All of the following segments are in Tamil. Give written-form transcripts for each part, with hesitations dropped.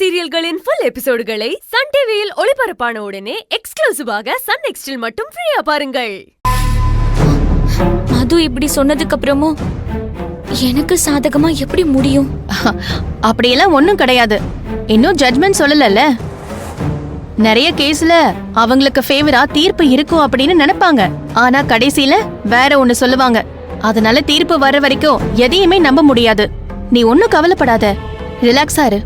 சீரியல்களின் ஃபுல் எபிசோடுகளை சன் டிவியில் ஒளிபரப்பான உடனே எக்ஸ்க்ளூசிவாக சன் நெக்ஸ்டில் மட்டும் ஃப்ரீயா பாருங்கள். மது இப்படி சொன்னதுக்கு அப்புறமும் எனக்கு சாதகமா எப்படி முடியும்? அப்படியெல்லாம் ஒண்ணும் கிடையாது. இன்னும் ஜட்மெண்ட் சொல்லலல்ல. நிறைய கேஸ்ல அவங்களுக்கு ஃபேவரா தீர்ப்பு இருக்கும் அப்படின்னு நினைப்பாங்க. ஆனா கடைசியில வேற ஒண்ணு சொல்லுவாங்க. அதனால தீர்ப்பு வர வரைக்கும் எதையுமே நம்ப முடியாது. நீ ஒன்னும் கவலைப்படாத, ரிலாக்ஸா இரு.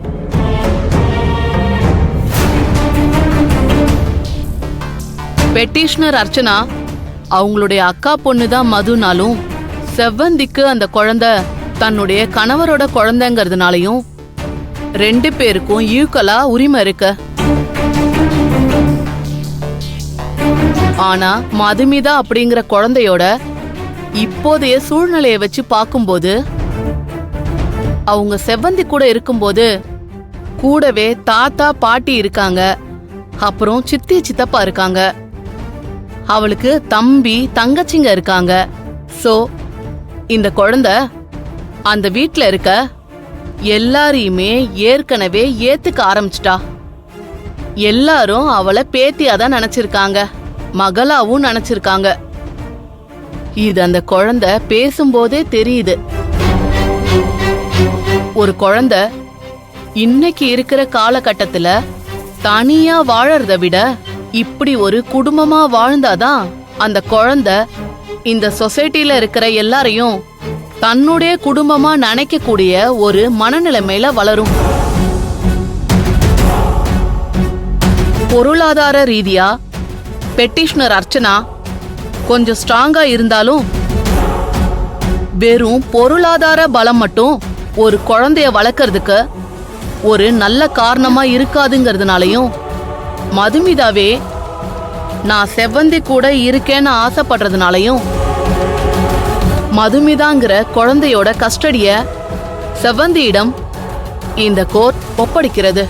பெட்டிஷனர் அர்ச்சனா அவங்களுடைய அக்கா பொண்ணுதான் மதுனாலும், செவ்வந்திக்கு அந்த குழந்தை தன்னுடைய கணவரோட குழந்தைங்கிறதுனாலையும் ரெண்டு பேருக்கும் ஈக்குவலா உரிமை இருக்கு. ஆனா மதுமிதா அப்படிங்கிற குழந்தையோட இப்போதைய சூழ்நிலையை வச்சு பார்க்கும்போது, அவங்க செவ்வந்தி கூட இருக்கும்போது கூடவே தாத்தா பாட்டி இருக்காங்க, அப்புறம் சித்தி சித்தப்பா இருக்காங்க, அவளுக்கு தம்பி தங்கச்சிங்க இருக்காங்க. சோ இந்த குழந்தை அந்த வீட்ல இருக்க எல்லாரையுமே ஏற்கனவே ஏத்துக்க ஆரம்பிச்சிட்டா. எல்லாரும் அவளை பேத்தியாதான் நினைச்சிருக்காங்க, மகளாவும் நினைச்சிருக்காங்க. இது அந்த குழந்தை பேசும்போதே தெரியுது. ஒரு குழந்தை இன்னைக்கு இருக்கிற காலகட்டத்துல தனியா வாழறத விட இப்படி ஒரு குடும்பமா வாழ்ந்தாதான் அந்த குழந்தை இந்த சொசைட்டில இருக்கிற எல்லாரையும் தன்னுடைய குடும்பமா நினைக்கக்கூடிய ஒரு மனநிலைமையில வளரும். பொருளாதார ரீதியா பெட்டிஷனர் அர்ச்சனா கொஞ்சம் ஸ்ட்ராங்கா இருந்தாலும், வெறும் பொருளாதார பலம் மட்டும் ஒரு குழந்தைய வளர்க்கறதுக்கு ஒரு நல்ல காரணமா இருக்காதுங்கிறதுனாலையும், மதுமிதாவே நான் செவ்வந்தி கூட இருக்கேன்னு ஆசைப்படுறதுனாலையும் மதுமிதாங்கிற குழந்தையோட கஸ்டடிய செவ்வந்தியிடம் இந்த கோர்ட் ஒப்படைக்கிறது.